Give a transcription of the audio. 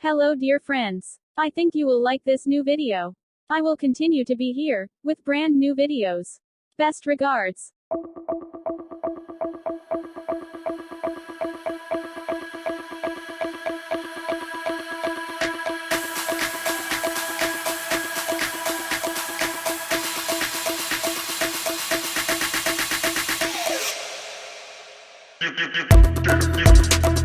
Hello dear friends. I think you will like this new video. I will continue to be here, with brand new videos. Best regards. You